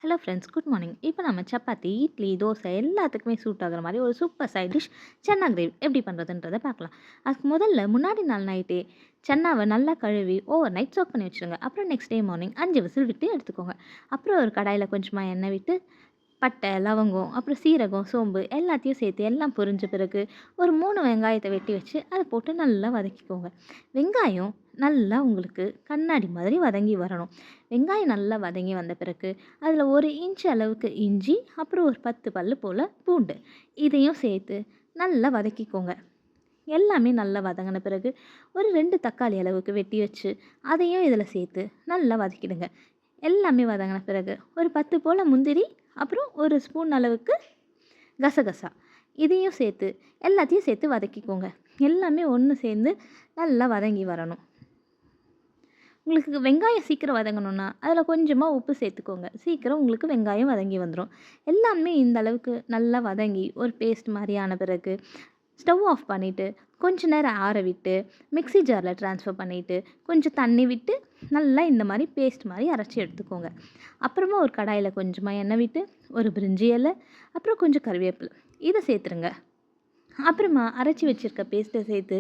Hello friends, good morning. இப்போ நம்ம சப்பாத்தி, இட்லி, தோசை எல்லாத்துக்குமே சூட் ஆகுற மாதிரி ஒரு super side dish chana gravy எப்படி பண்ணுறதுன்றதை பார்க்கலாம். அதுக்கு முதல்ல முன்னாடி நாள் நைட்டே சன்னாவை நல்லா கழுவி ஓவர் நைட் சோக் பண்ணி வச்சுருங்க. அப்புறம் நெக்ஸ்ட் டே மார்னிங் 5 விசில் விட்டு எடுத்துக்கோங்க. அப்புறம் ஒரு கடாயில் கொஞ்சமாக எண்ணெய் விட்டு பட்டை, லவங்கம், அப்புறம் சீரகம், சோம்பு எல்லாத்தையும் சேர்த்து எல்லாம் பொரிஞ்ச பிறகு ஒரு 3 வெங்காயத்தை வெட்டி வச்சு அதை போட்டு நல்லா வதக்கிக்கோங்க. வெங்காயம் நல்லா உங்களுக்கு கண்ணாடி மாதிரி வதங்கி வரணும். வெங்காயம் நல்லா வதங்கி வந்த பிறகு அதில் 1 இன்ச் அளவுக்கு இஞ்சி, அப்புறம் ஒரு 10 பல்லு போல் பூண்டு இதையும் சேர்த்து நல்லா வதக்கிக்கோங்க. எல்லாமே நல்லா வதங்கின பிறகு ஒரு 2 தக்காளி அளவுக்கு வெட்டி வச்சு அதையும் இதில் சேர்த்து நல்லா வதக்கிடுங்க. எல்லாமே வதங்கின பிறகு ஒரு 10 போல் முந்திரி, அப்புறம் ஒரு ஸ்பூன் அளவுக்கு கசகசா இதையும் சேர்த்து எல்லாத்தையும் சேர்த்து வதக்கிக்கோங்க. எல்லாமே ஒன்று சேர்ந்து நல்லா வதங்கி வரணும். உங்களுக்கு வெங்காயம் சீக்கிரம் வதங்கணுன்னா அதில் கொஞ்சமாக உப்பு சேர்த்துக்கோங்க. சீக்கிரம் உங்களுக்கு வெங்காயம் வதங்கி வந்துடும். எல்லாமே இந்த அளவுக்கு நல்லா வதங்கி ஒரு பேஸ்ட் மாதிரி ஆன பிறகு ஸ்டவ் ஆஃப் பண்ணிவிட்டு கொஞ்ச நேரம் ஆற விட்டு மிக்ஸி ஜாரில் ட்ரான்ஸ்ஃபர் பண்ணிவிட்டு கொஞ்சம் தண்ணி விட்டு நல்லா இந்த மாதிரி பேஸ்ட் மாதிரி அரைச்சி எடுத்துக்கோங்க. அப்புறமா ஒரு கடாயில் கொஞ்சமாக எண்ணெய் விட்டு ஒரு பிரிஞ்சி இலை, அப்புறம் கொஞ்சம் கறிவேப்பிலை இதை சேர்த்துருங்க. அப்புறமா அரைச்சி வச்சுருக்க பேஸ்ட்டை சேர்த்து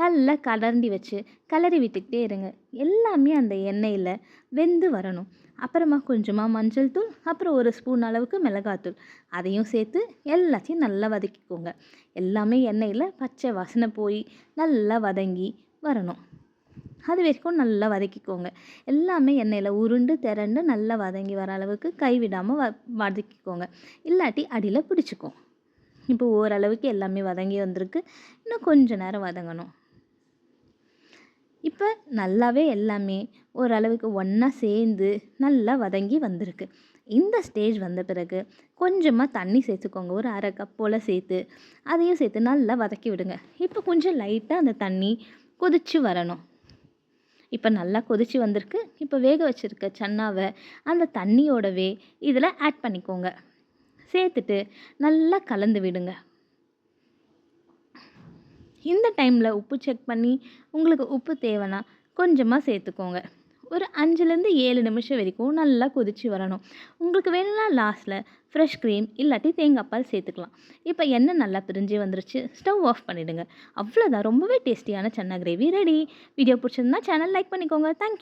நல்லா கலர்ண்டி வச்சு கிளறி விட்டுக்கிட்டே இருங்க. எல்லாமே அந்த எண்ணெயில் வெந்து வரணும். அப்புறமா கொஞ்சமாக மஞ்சள் தூள், அப்புறம் ஒரு ஸ்பூன் அளவுக்கு மிளகாத்தூள் அதையும் சேர்த்து எல்லாத்தையும் நல்லா வதக்கிக்கோங்க. எல்லாமே எண்ணெயில் பச்சை வாசனை போய் நல்லா வதங்கி வரணும். அது வரைக்கும் நல்லா வதக்கிக்கோங்க. எல்லாமே எண்ணெயில் உருண்டு திரண்டு நல்லா வதங்கி வர அளவுக்கு கைவிடாமல் வதக்கிக்கோங்க. இல்லாட்டி அடியில் பிடிச்சிக்கும். இப்போ ஓரளவுக்கு எல்லாமே வதங்கி வந்திருக்கு. இன்னும் கொஞ்சம் நேரம் வதங்கணும். இப்போ நல்லாவே எல்லாமே ஓரளவுக்கு ஒன்றா சேர்ந்து நல்லா வதங்கி வந்திருக்கு. இந்த ஸ்டேஜ் வந்த பிறகு கொஞ்சமாக தண்ணி சேர்த்துக்கோங்க. ஒரு 1/2 கப் போல் சேர்த்து அதையும் சேர்த்து நல்லா வதக்கி விடுங்க. இப்போ கொஞ்சம் லைட்டாக அந்த தண்ணி கொதித்து வரணும். இப்போ நல்லா கொதித்து வந்திருக்கு. இப்போ வேக வச்சுருக்க சன்னாவை அந்த தண்ணியோடவே இதில் ஆட் பண்ணிக்கோங்க. சேர்த்துட்டு நல்லா கலந்து விடுங்க. இந்த டைமில் உப்பு செக் பண்ணி உங்களுக்கு உப்பு தேவைன்னா கொஞ்சமாக சேர்த்துக்கோங்க. ஒரு 5லேருந்து 7 நிமிஷம் வரைக்கும் நல்லா கொதித்து வரணும். உங்களுக்கு வேணும்னா லாஸ்ட்டில் ஃப்ரெஷ் க்ரீம் இல்லாட்டி தேங்காய் பால் சேர்த்துக்கலாம். இப்போ எண்ணெய் நல்லா பிரிஞ்சு வந்துருச்சு. ஸ்டவ் ஆஃப் பண்ணிவிடுங்க. அவ்வளோதான், ரொம்பவே டேஸ்டியான சன்னா கிரேவி ரெடி. வீடியோ பிடிச்சிருந்தா சேனல் லைக் பண்ணிக்கோங்க. தேங்க்யூ.